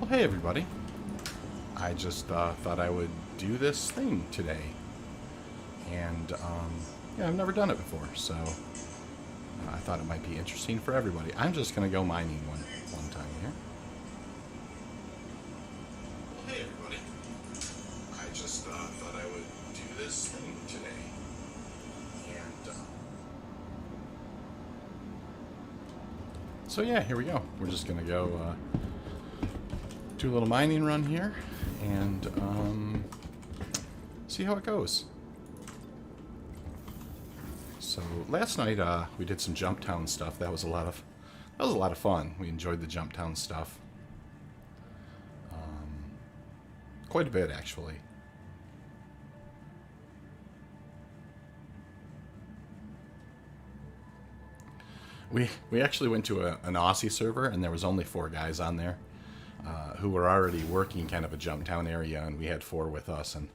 Well, hey everybody. I just thought I would do this thing today. And, yeah, I've never done it before, so I thought it might be interesting for everybody. I'm just going to go mining one time here. Well, hey everybody. I just thought I would do this thing today. And, so yeah, here we go. We're just going to go do a little mining run here and see how it goes. So last night we did some Jump Town stuff. That was a lot of fun. We enjoyed the Jump Town stuff quite a bit, actually. We actually went to an Aussie server, and there was only 4 guys on there who were already working kind of a Jump Town area, and we had 4 with us. And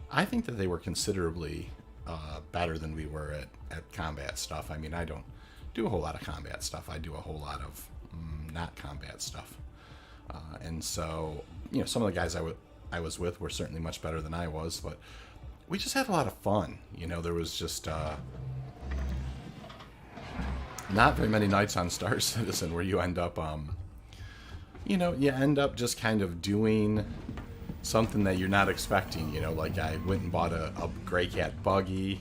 I think that they were considerably better than we were at combat stuff. I mean, I don't do a whole lot of combat stuff. I do a whole lot of not combat stuff. And so, you know, some of the guys I was with were certainly much better than I was, but we just had a lot of fun. You know, there was just not very many nights on Star Citizen where you end up, you know, you end up just kind of doing something that you're not expecting. You know, like I went and bought a Gray Cat buggy.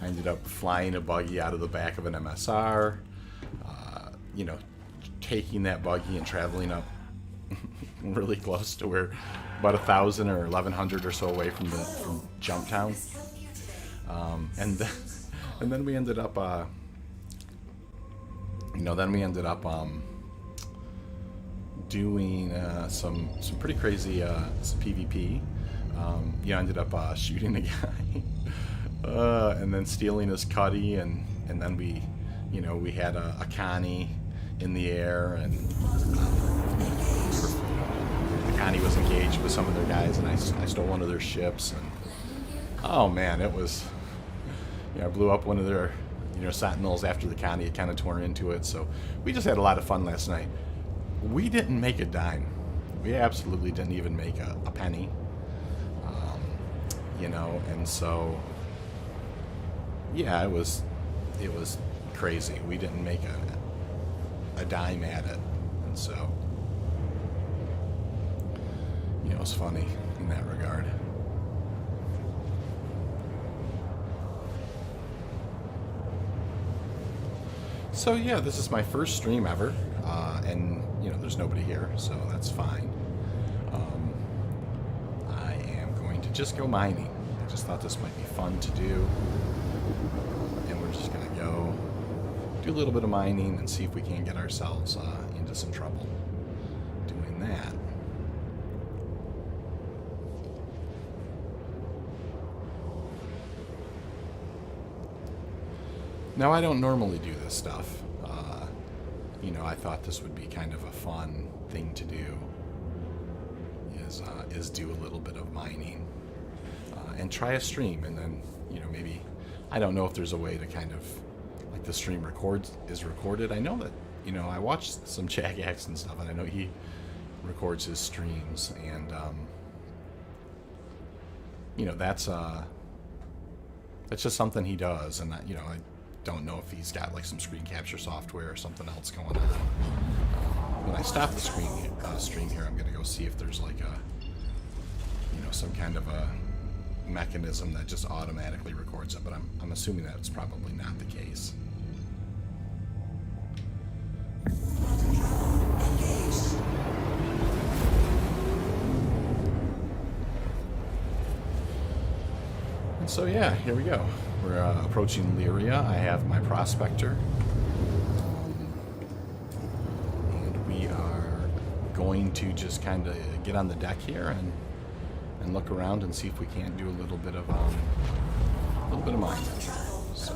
I ended up flying a buggy out of the back of an MSR. You know, taking that buggy and traveling up really close to where about 1,000 or 1,100 or so away from Jump Town. And then we ended up, you know, doing some pretty crazy some PvP. You ended up shooting a guy and then stealing his cuddy, and then we, you know, we had a Connie in the air, and the Connie was engaged with some of their guys, and I stole one of their ships, and oh man, it was, you know, I blew up one of their, you know, sentinels after the Connie had kind of torn into it. So we just had a lot of fun last night. We didn't make a dime. We absolutely didn't even make a penny. You know, and so yeah, it was crazy. We didn't make a dime at it, and so, you know, it was funny in that regard. So yeah, this is my first stream ever, and you know, there's nobody here, so that's fine. I am going to just go mining. I just thought this might be fun to do, and we're just gonna go do a little bit of mining and see if we can get ourselves into some trouble doing that. Now, I don't normally do this stuff. You know, I thought this would be kind of a fun thing to do, is do a little bit of mining and try a stream, and then, you know, maybe, I don't know if there's a way to kind of, like, the stream is recorded. I know that, you know, I watched some Jackax and stuff, and I know he records his streams, and you know, that's just something he does, and you know, I don't know if he's got like some screen capture software or something else going on. When I stop the stream here, I'm gonna go see if there's like a, you know, some kind of a mechanism that just automatically records it, but I'm assuming that's probably not the case. And so yeah, here we go. We're approaching Lyria. I have my prospector, and we are going to just kind of get on the deck here and look around and see if we can't do a little bit of mining. So,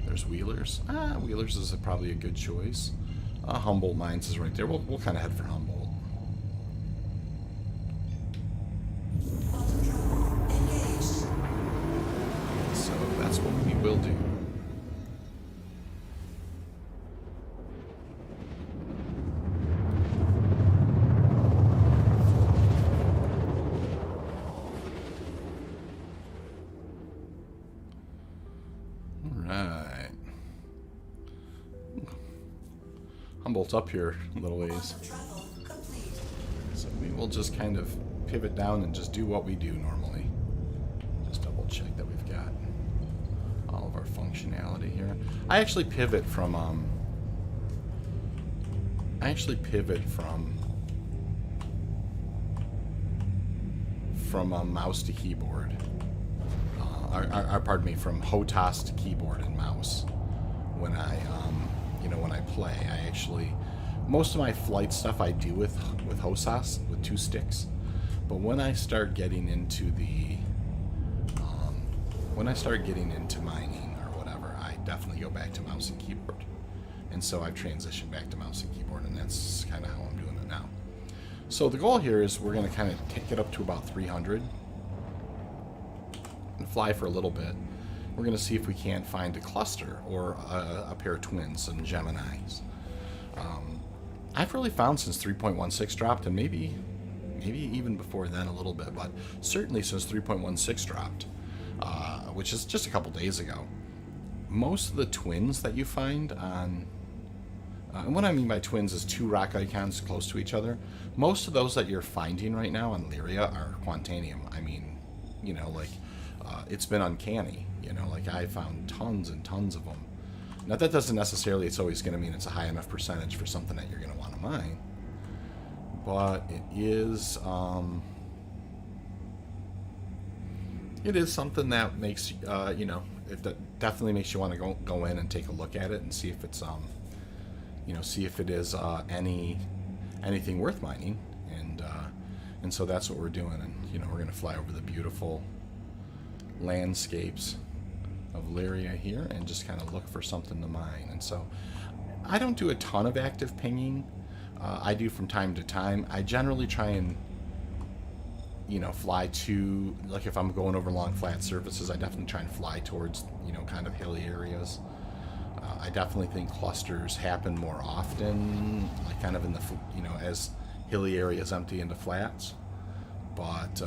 there's Wheelers. Wheelers is probably a good choice. Humboldt Mines is right there. We'll kind of head for Humboldt. So that's what we will do. Humboldt's up here a little ways. So we will just kind of pivot down and just do what we do normally. Just double check that we've got all of our functionality here. I actually pivot from mouse to keyboard. Pardon me, from HOTAS to keyboard and mouse. When I when I play, I actually, most of my flight stuff I do with HOTAS with 2 sticks. But when I start getting into mining or whatever, I definitely go back to mouse and keyboard. And so I've transitioned back to mouse and keyboard, and that's kind of how I'm doing it now. So the goal here is we're going to kind of take it up to about 300 and fly for a little bit. We're going to see if we can't find a cluster or a pair of twins, some Geminis. I've really found since 3.16 dropped, and maybe even before then a little bit, but certainly since 3.16 dropped, which is just a couple days ago, most of the twins that you find on, and what I mean by twins is 2 rock icons close to each other, most of those that you're finding right now on Lyria are Quantanium. I mean, it's been uncanny. Like I found tons and tons of them. Now that doesn't necessarily, it's always going to mean it's a high enough percentage for something that you're going to want to mine. But it is something that makes, it definitely makes you want to go in and take a look at it and see if it's, see if it is anything worth mining. And so that's what we're doing. And, we're going to fly over the beautiful landscapes of Lyria here and just kind of look for something to mine. And so I don't do a ton of active pinging. I do from time to time. I generally try and fly to, like if I'm going over long flat surfaces, I definitely try and fly towards kind of hilly areas. I definitely think clusters happen more often, like kind of in the as hilly areas empty into flats, but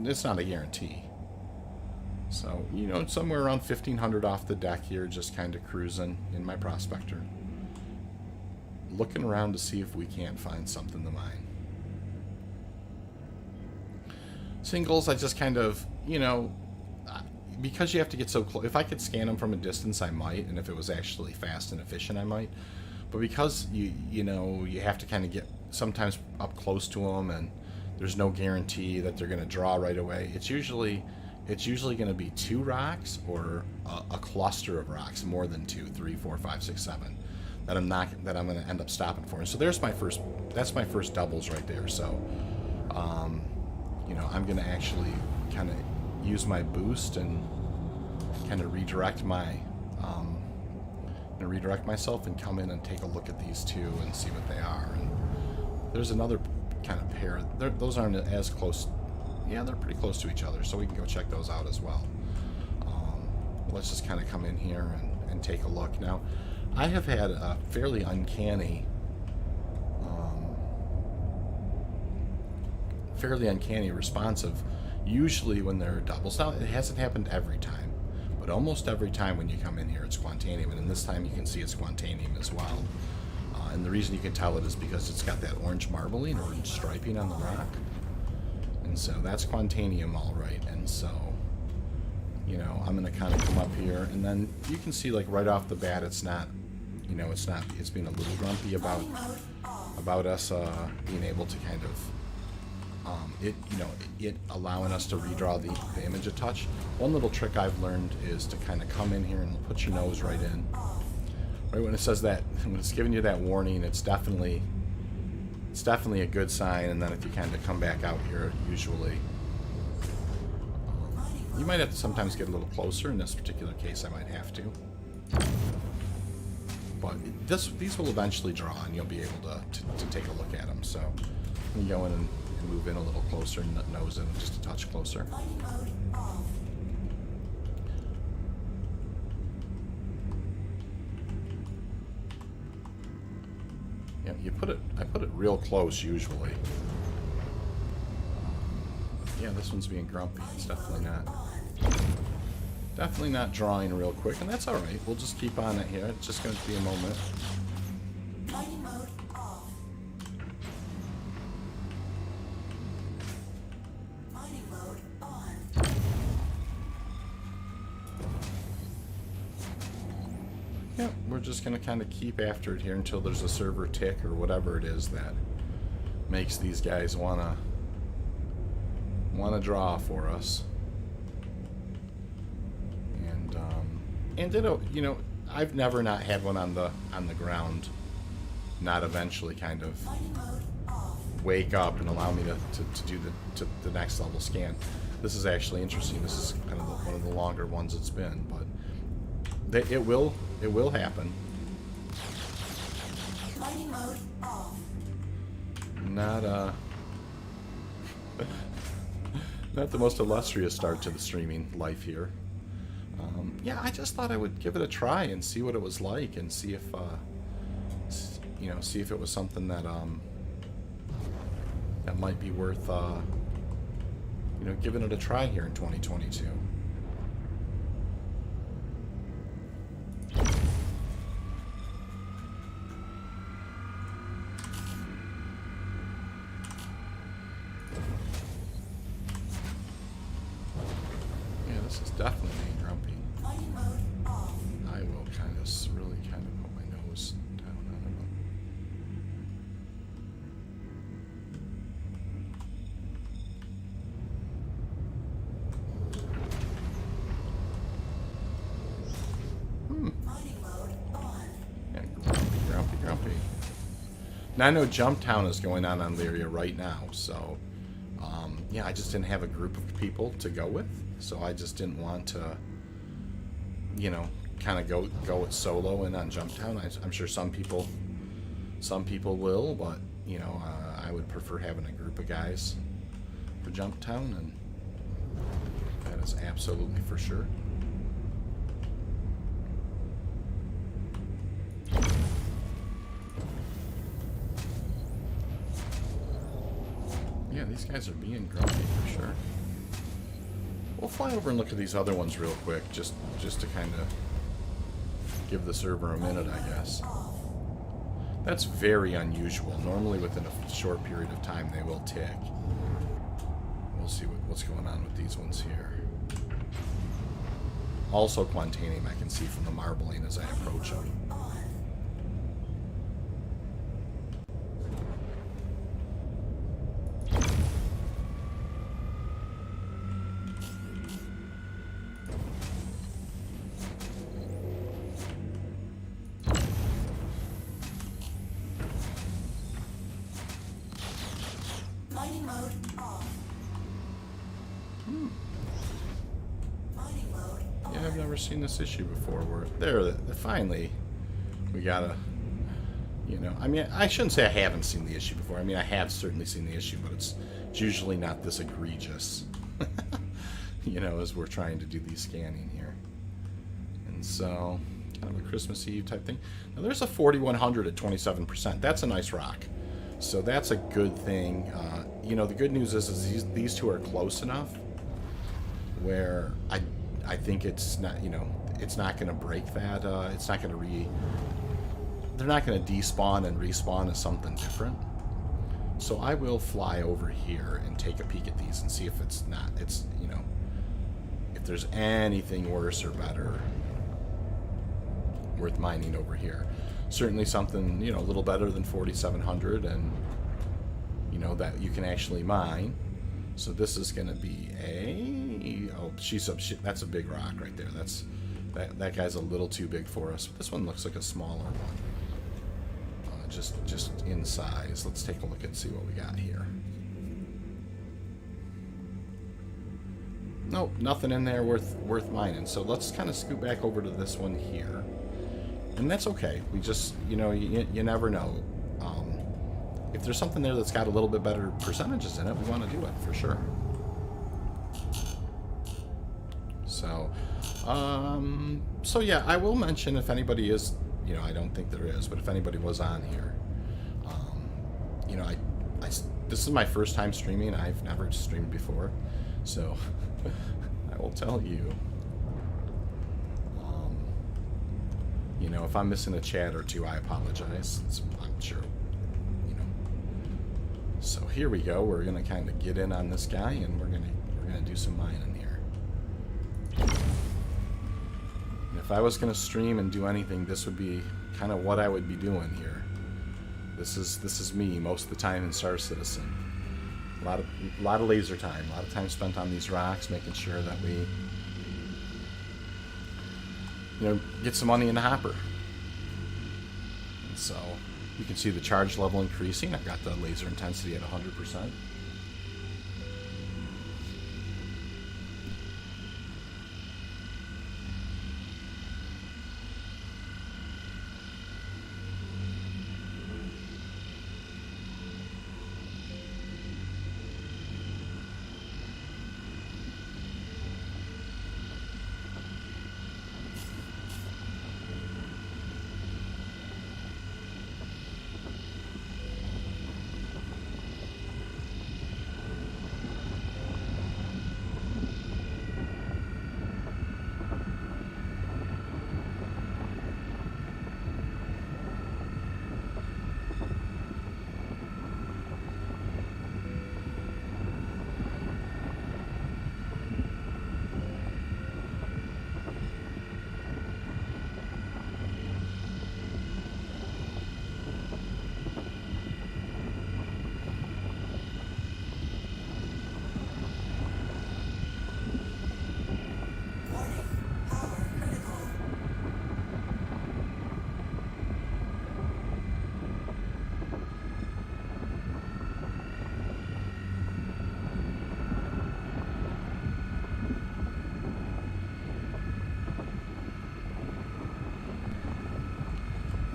it's not a guarantee. So, somewhere around 1,500 off the deck here, just kind of cruising in my prospector. Looking around to see if we can't find something to mine. Singles, I just kind of, because you have to get so close. If I could scan them from a distance, I might, and if it was actually fast and efficient, I might. But because you have to kind of get sometimes up close to them, and there's no guarantee that they're going to draw right away. It's usually going to be 2 rocks or a cluster of rocks, more than 2, 3, 4, 5, 6, 7, that I'm going to end up stopping for. And so that's my first doubles right there. So, I'm going to actually kind of use my boost and kind of redirect myself and come in and take a look at these 2 and see what they are. And there's another kind of pair. Those aren't as close. Yeah, they're pretty close to each other, so we can go check those out as well. Let's just kind of come in here and take a look. Now, I have had a fairly uncanny response of usually when there are doubles. Now, it hasn't happened every time, but almost every time when you come in here, it's Quantanium, and this time you can see it's Quantanium as well. And the reason you can tell it is because it's got that orange marbling or orange striping on the rock. And so that's Quantanium, all right. And so, I'm going to kind of come up here, and then you can see, like, right off the bat, it's not, it's being a little grumpy about us being able to kind of, it allowing us to redraw the image a touch. One little trick I've learned is to kind of come in here and put your nose right in. Right when it says that, when it's giving you that warning, it's definitely a good sign. And then if you kind of come back out here, usually you might have to sometimes get a little closer. In this particular case, I might have to. But these will eventually draw, and you'll be able to take a look at them. So you go in and move in a little closer, nose in just a touch closer. Yeah, I put it real close usually. Yeah, this one's being grumpy. It's definitely not. Definitely not drawing real quick, and that's alright. We'll just keep on it here. It's just going to be a moment. Mining mode off. Mining mode on. Yep, we're just going to kind of keep after it here until there's a server tick or whatever it is that makes these guys want to draw for us. And it'll, you know, I've never not had one on the ground not eventually kind of wake up and allow me to do the next level scan. This is actually interesting. This is kind of one of the longer ones it's been, but it will happen. Mining mode off. Not not the most illustrious start to the streaming life here. Yeah, I just thought I would give it a try and see what it was like, and see if you know, see if it was something that that might be worth you know, giving it a try here in 2022. Yeah, this is definitely being grumpy. Mining mode off. I will kind of really kind of put my nose down on it. Mining mode on. Yeah, grumpy. Now I know Jump Town is going on Lyria right now, so yeah, I just didn't have a group of people to go with, so I just didn't want to, you know, kind of go it solo and on Jump Town. I'm sure some people will, but you know, I would prefer having a group of guys for Jump Town, and that is absolutely for sure. Yeah, these guys are being grumpy for sure. We'll fly over and look at these other ones real quick, just to kind of give the server a minute, I guess. That's very unusual. Normally within a short period of time they will tick. We'll see what's going on with these ones here. Also Quantanium I can see from the marbling as I approach them. Mining mode off. Mining mode on. Yeah, I've never seen this issue before. Where finally we gotta, you know. I mean, I shouldn't say I haven't seen the issue before. I mean, I have certainly seen the issue, but it's usually not this egregious. You know, as we're trying to do these scanning here, and so kind of a Christmas Eve type thing. Now there's a 4100 at 27%. That's a nice rock. So that's a good thing. You know, the good news is these two are close enough where I think it's not, you know, it's not going to break that. It's not going to they're not going to despawn and respawn as something different. So I will fly over here and take a peek at these and see if it's, you know, if there's anything worse or better worth mining over here. Certainly something, you know, a little better than 4700, and you know that you can actually mine. So this is going to be that's a big rock right there. That guy's a little too big for us. But this one looks like a smaller one, just in size. Let's take a look and see what we got here. Nope, nothing in there worth mining. So let's kind of scoot back over to this one here. And that's okay. We just, you know, you never know. If there's something there that's got a little bit better percentages in it, we want to do it for sure. So, so yeah, I will mention if anybody is, you know, I don't think there is, but if anybody was on here, you know, this is my first time streaming. I've never streamed before, so I will tell you. You know, if I'm missing a chat or two, I apologize. I'm sure, you know. So here we go. We're gonna kind of get in on this guy, and we're gonna do some mining here. And if I was gonna stream and do anything, this would be kind of what I would be doing here. This is me most of the time in Star Citizen. A lot of laser time, a lot of time spent on these rocks, making sure that we, you know, get some money in the hopper. And so you can see the charge level increasing. I've got the laser intensity at 100%.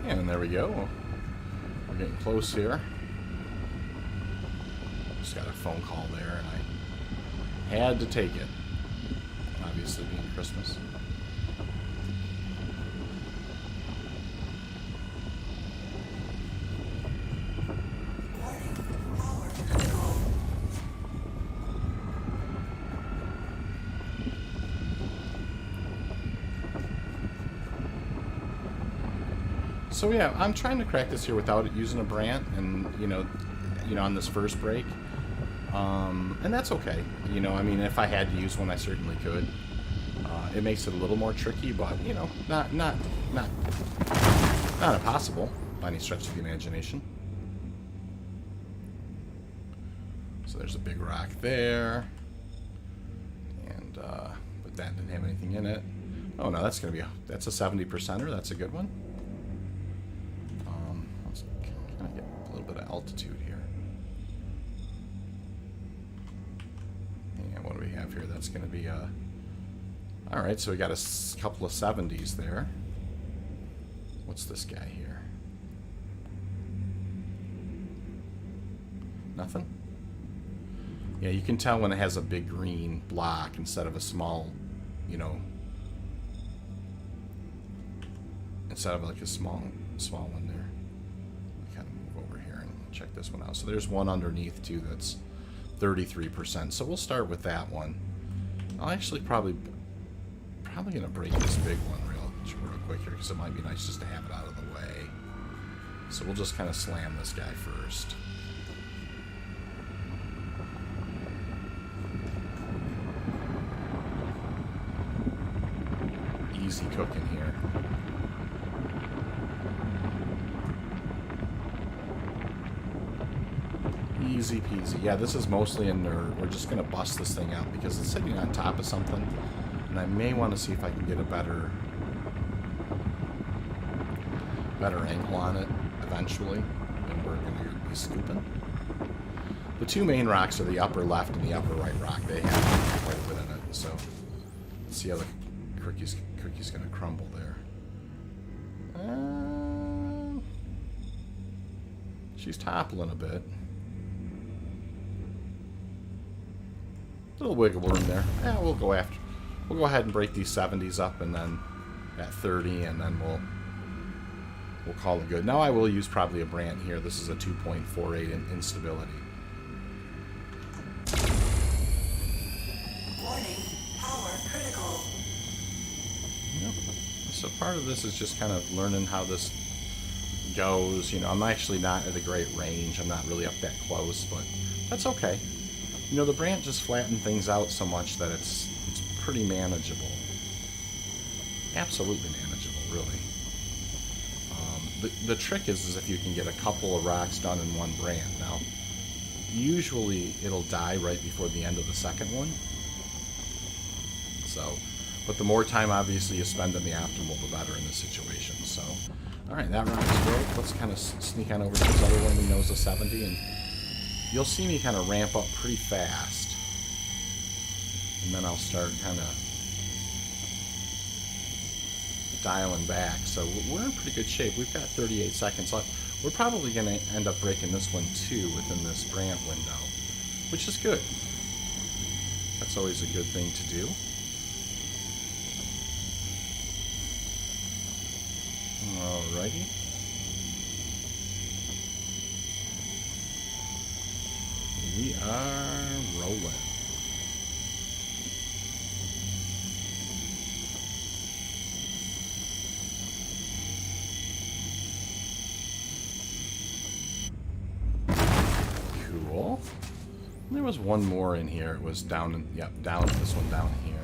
And there we go. We're getting close here. Just got a phone call there, and I had to take it. Obviously, being Christmas. So yeah, I'm trying to crack this here without using a Brant, and you know, on this first break, and that's okay. You know, I mean, if I had to use one, I certainly could. It makes it a little more tricky, but you know, not impossible by any stretch of the imagination. So there's a big rock there, and but that didn't have anything in it. Oh no, that's a 70%er. That's a good one. Let's kind of get a little bit of altitude here. And what do we have here? That's going to be all right, so we got a couple of 70s there. What's this guy here? Nothing? Yeah, you can tell when it has a big green block instead of a small, you know, instead of like a small one there. I'll kind of move over here and check this one out. So there's one underneath too that's 33%. So we'll start with that one. I'll actually probably gonna break this big one real quick here because it might be nice just to have it out of the way. So we'll just kind of slam this guy first. Easy cooking here. Easy peasy. Yeah, this is mostly a nerd. We're just gonna bust this thing out because it's sitting on top of something. And I may want to see if I can get a better angle on it eventually when we're going to be scooping. The two main rocks are the upper left and the upper right rock. They have quite a bit in it. So let's see how the cookie's going to crumble there. She's toppling a bit. Little wiggle room there. Yeah, we'll go ahead and break these 70s up, and then at 30, and then we'll call it good. Now I will use probably a Brant here. This is a 2.48 in instability. Warning, power critical. Yep. So part of this is just kind of learning how this goes. You know, I'm actually not at a great range. I'm not really up that close, but that's okay. You know, the Brant just flattened things out so much that it's pretty manageable. Absolutely manageable, really. The trick is if you can get a couple of rocks done in one Brant. Now, usually it'll die right before the end of the second one. So, but the more time obviously you spend in the optimal, the better in this situation. So, alright, that rock's broke. Let's kind of sneak on over to this other one we know is a 70, and you'll see me kind of ramp up pretty fast. And then I'll start kind of dialing back. So we're in pretty good shape. We've got 38 seconds left. We're probably going to end up breaking this one too within this Brant window, which is good. That's always a good thing to do. Alrighty. We are rolling. Cool. There was one more in here. It was down in, yep, down this one down here.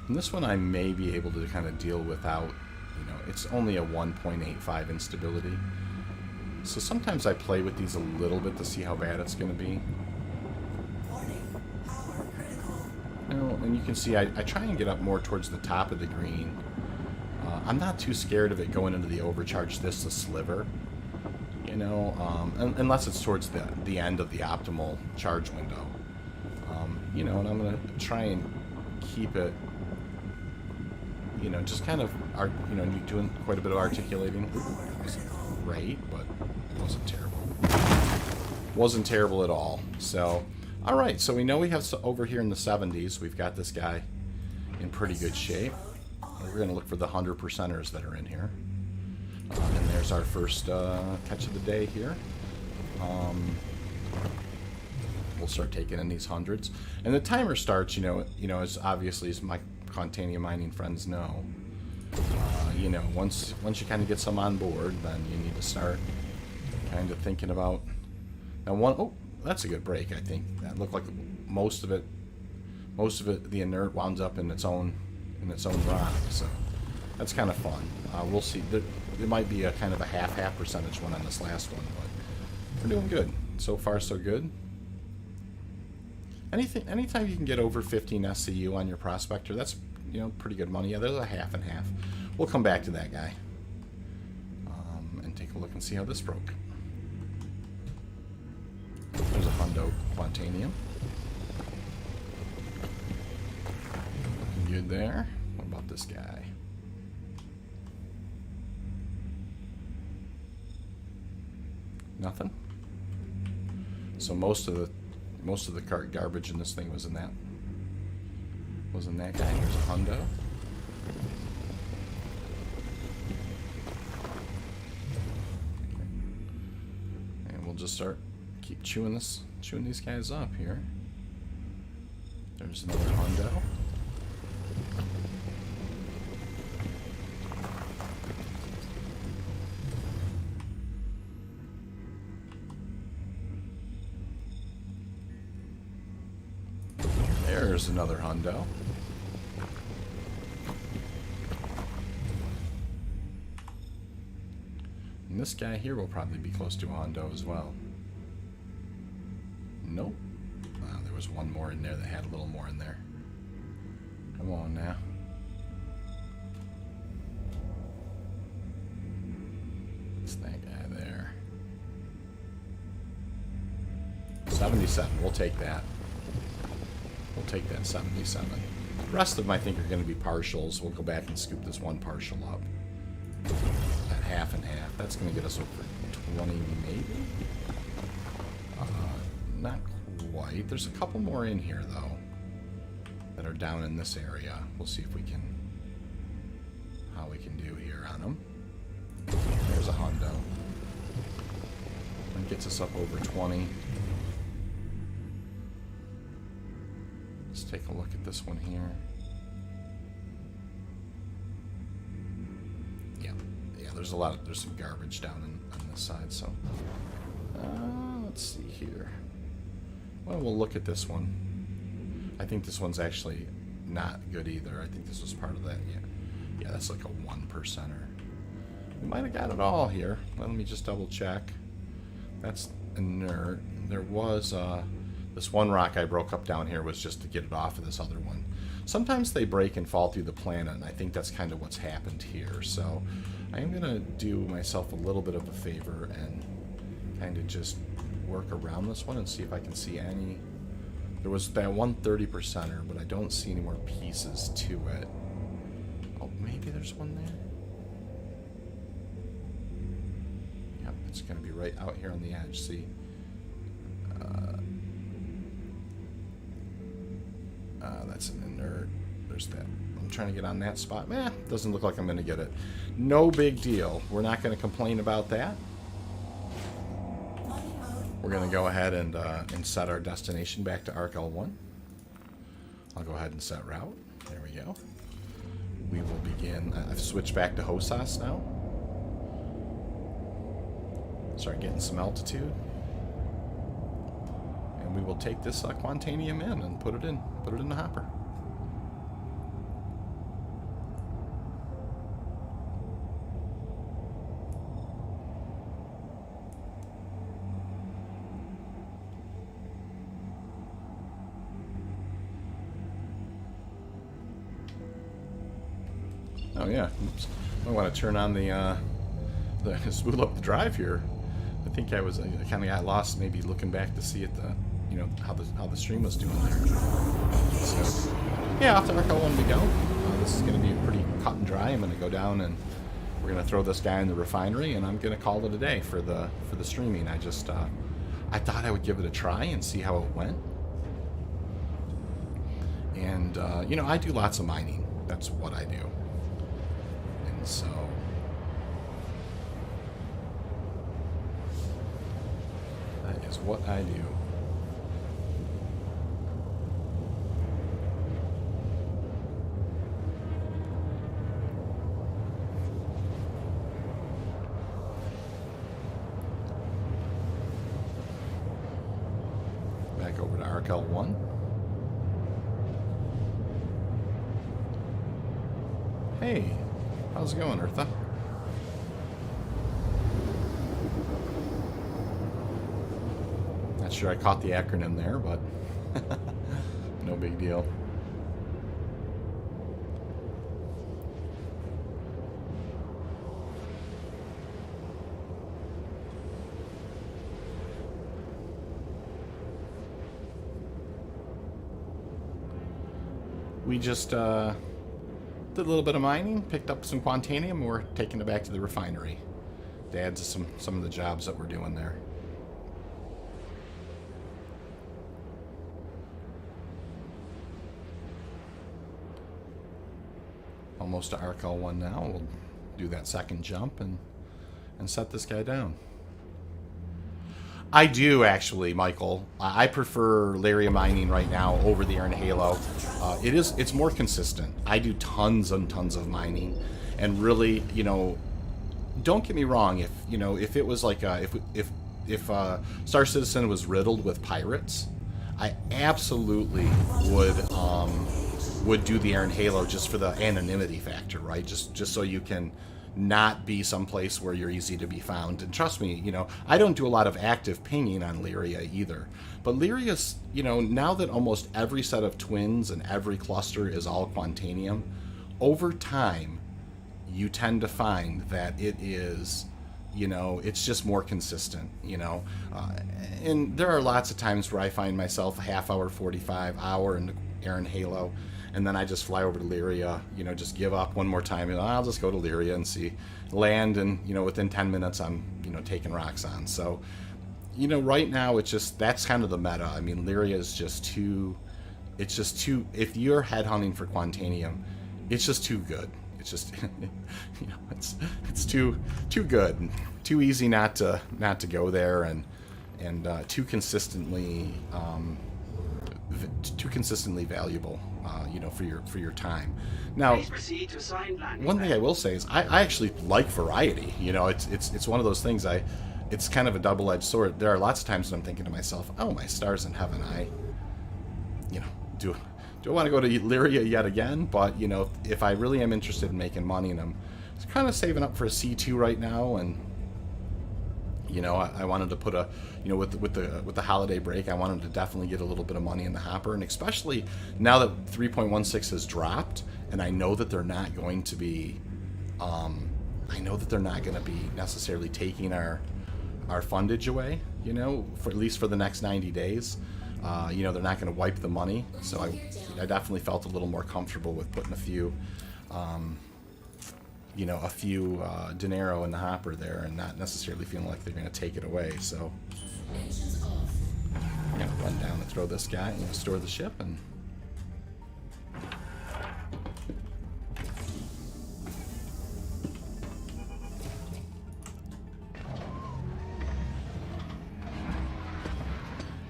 And this one I may be able to kind of deal without, you know, it's only a 1.85 instability. So sometimes I play with these a little bit to see how bad it's going to be. Warning, power critical. You know, and you can see I try and get up more towards the top of the green. I'm not too scared of it going into the overcharge this a sliver. You know, unless it's towards the end of the optimal charge window. You know, and I'm going to try and keep it, you know, just kind of, you know, doing quite a bit of articulating. That wasn't great, but it wasn't terrible. Wasn't terrible at all. So, all right, so we know we have over here in the 70s, we've got this guy in pretty good shape. We're going to look for the 100%ers that are in here. And there's our first catch of the day here. We'll start taking in these hundreds. And the timer starts, you know, as obviously as my Contania mining friends know. You know, once you kind of get some on board, then you need to start kind of thinking about. Now oh, that's a good break. I think that looked like most of it, the inert wound up in its own rock. So that's kind of fun. We'll see. There might be a kind of a half percentage one on this last one, but we're doing good. So far, so good. Anytime you can get over 15 SCU on your prospector, that's, you know, pretty good money. Yeah, there's a half and half. We'll come back to that guy and take a look and see how this broke. There's a hundo Quantanium. Looking good there. What about this guy? Nothing. So most of the garbage in this thing was in that guy. Here's a hundo. And we'll just keep chewing these guys up here. There's another hundo. There's another hundo. And this guy here will probably be close to a hundo as well. Nope. There was one more in there that had a little more in there. Come on now. It's that guy there. 77. We'll take that. We'll take that 77. The rest of them, I think, are going to be partials. We'll go back and scoop this one partial up. That half and half. That's going to get us over 20, maybe? Not quite. There's a couple more in here, though, that are down in this area. We'll see if we can, how we can do here on them. There's a hundo. That gets us up over 20. Let's take a look at this one here. there's some garbage down on this side. So let's see here. Well, we'll look at this one. I think this one's actually not good either. I think this was part of that. Yeah, that's like a 1%er. We might have got it all here. Let me just double check. That's inert. There was this one rock I broke up down here was just to get it off of this other one. Sometimes they break and fall through the planet, and I think that's kind of what's happened here. So I am going to do myself a little bit of a favor and kind of just work around this one and see if I can see any. There was that 130%er, but I don't see any more pieces to it. Oh, maybe there's one there? Yep, it's going to be right out here on the edge. See? That's an inert. There's that. I'm trying to get on that spot. Doesn't look like I'm going to get it. No big deal. We're not going to complain about that. We're going to go ahead and set our destination back to Arc L1. I'll go ahead and set route. There we go. We will begin. I've switched back to Hosas now. Start getting some altitude. And we will take this Quantanium in and put it in the hopper. Oh yeah, oops. I want to turn on the spool up the drive here. I think I kind of got lost, maybe looking back to see it, how the stream was doing there. So yeah, off to Arc L1 we go. This is going to be pretty cut and dry. I'm going to go down and we're going to throw this guy in the refinery, and I'm going to call it a day for the streaming. I thought I would give it a try and see how it went. And I do lots of mining. That's what I do. And so that is what I do. Back over to Arc L1. Hey, how's it going, Eartha? Not sure I caught the acronym there, but no big deal. We just did a little bit of mining, picked up some Quantanium, and we're taking it back to the refinery to add to some of the jobs that we're doing there. Almost to Arc L1 now. We'll do that second jump and set this guy down. I do actually, Michael. I prefer Lyria mining right now over the Iron Halo. It's more consistent. I do tons and tons of mining, and really, don't get me wrong. If it was like if Star Citizen was riddled with pirates, I absolutely would do the Iron Halo just for the anonymity factor, right? Just so you can not be someplace where you're easy to be found. And trust me, I don't do a lot of active pinging on Lyria either. But Lyria's, now that almost every set of twins and every cluster is all Quantanium, over time, you tend to find that it is, it's just more consistent, and there are lots of times where I find myself a half hour, 45 hour in the Iron Halo, and then I just fly over to Lyria, just give up one more time, and I'll just go to Lyria and land, and, within 10 minutes I'm, taking rocks on. So, right now that's kind of the meta. I mean, Lyria is just too, if you're headhunting for Quantanium, it's just too good. It's just, it's too good, too easy not to go there, and too consistently, too consistently valuable, for your time. Now, Please proceed to assigned landing one thing pad. I will say is I actually like variety. It's one of those things. It's kind of a double-edged sword. There are lots of times when I'm thinking to myself, "Oh, my stars in heaven! Do I want to go to Lyria yet again?" But if I really am interested in making money, and I'm kind of saving up for a C2 right now, and I wanted to put with the holiday break, I wanted to definitely get a little bit of money in the hopper, and especially now that 3.16 has dropped, and I know that they're not going to be, necessarily taking our fundage away, for at least for the next 90 days. They're not going to wipe the money, so I definitely felt a little more comfortable with putting a few dinero in the hopper there, and not necessarily feeling like they're going to take it away. So I'm going to run down and throw this guy, store the ship,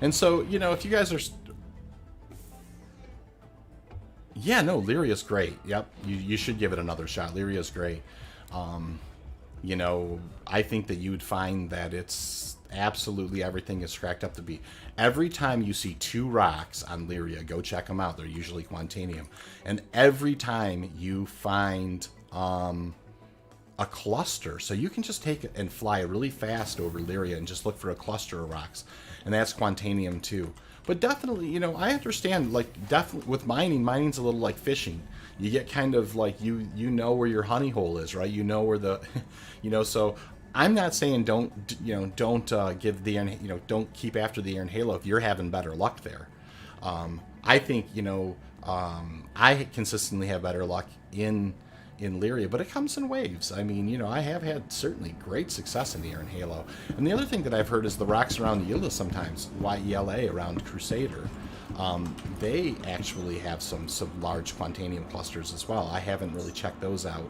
and so, if you guys are... Yeah, no, Lyria's great. Yep, you should give it another shot. Lyria's great. I think that you would find that it's absolutely everything is cracked up to be. Every time you see 2 rocks on Lyria, go check them out. They're usually Quantanium. And every time you find a cluster, so you can just take it and fly really fast over Lyria and just look for a cluster of rocks, and that's Quantanium too. But definitely, I understand, definitely with mining's a little like fishing. You get kind of like, you know where your honey hole is, right? You know where the, so I'm not saying don't give the, don't keep after the Iron Halo if you're having better luck there. I think, I consistently have better luck in Lyria, but it comes in waves. I mean, I have had certainly great success in the Iron Halo. And the other thing that I've heard is the rocks around Yela sometimes, YELA, around Crusader, they actually have some large Quantanium clusters as well. I haven't really checked those out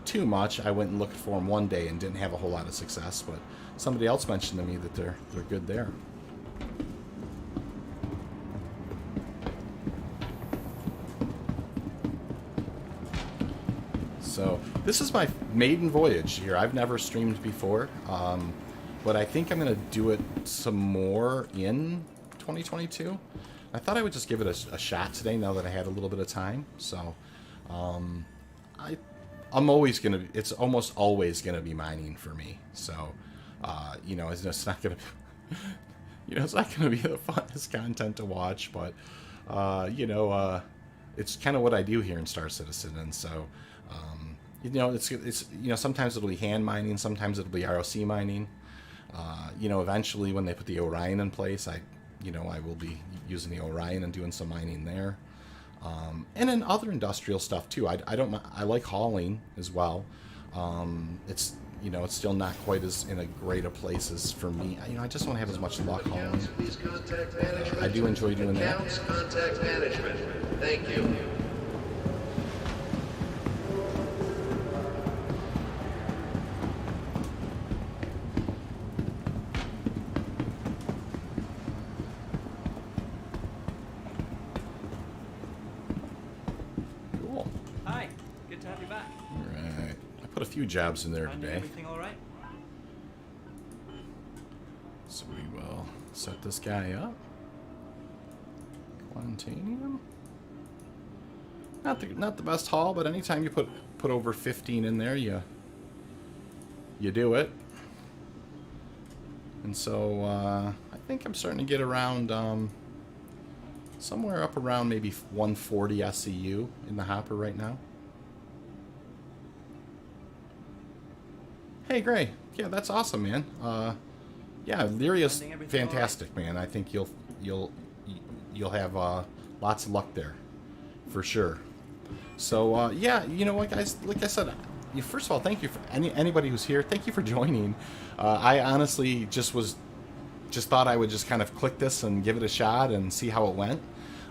too much. I went and looked for them one day and didn't have a whole lot of success, but somebody else mentioned to me that they're good there. So this is my maiden voyage here. I've never streamed before, but I think I'm going to do it some more in 2022. I thought I would just give it a shot today now that I had a little bit of time. So I'm always going to, it's almost always going to be mining for me. So, it's not going to, it's not going to be the funnest content to watch, but, it's kind of what I do here in Star Citizen. And so, it's sometimes it'll be hand mining, sometimes it'll be ROC mining. Eventually when they put the Orion in place, I will be using the Orion and doing some mining there. And then other industrial stuff too. I like hauling as well. It's still not quite as in a great a place as for me. I just don't have as much luck hauling. I do enjoy doing that. Contact management. Thank you. Cool. Hi, good to have you back. All right. I put a few jobs in there Finding today. everything all right? So we will set this guy up. Quantanium. Not the best haul, but anytime you put over 15 in there, you do it. And so I think I'm starting to get around somewhere up around maybe 140 SCU in the hopper right now. Hey Gray, yeah, that's awesome, man. Yeah, Lyria's Finding everything fantastic, man. I think you'll have lots of luck there, for sure. So yeah, you know what, guys? Like I said, first of all, thank you for anybody who's here. Thank you for joining. I honestly just thought I would just kind of click this and give it a shot and see how it went.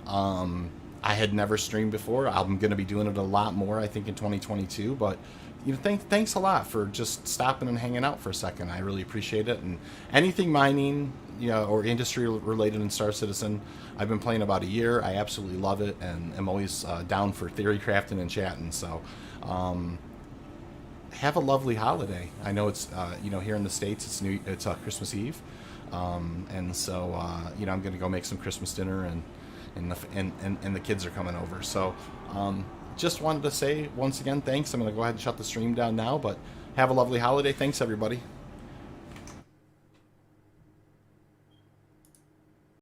I had never streamed before. I'm going to be doing it a lot more, I think, in 2022. But thanks a lot for just stopping and hanging out for a second. I really appreciate it. And anything mining, or industry related in Star Citizen, I've been playing about a year. I absolutely love it, and I'm always down for theory crafting and chatting. So, have a lovely holiday. I know it's here in the States it's Christmas Eve, and so I'm gonna go make some Christmas dinner, and the kids are coming over. So just wanted to say once again thanks. I'm gonna go ahead and shut the stream down now, but have a lovely holiday. Thanks everybody.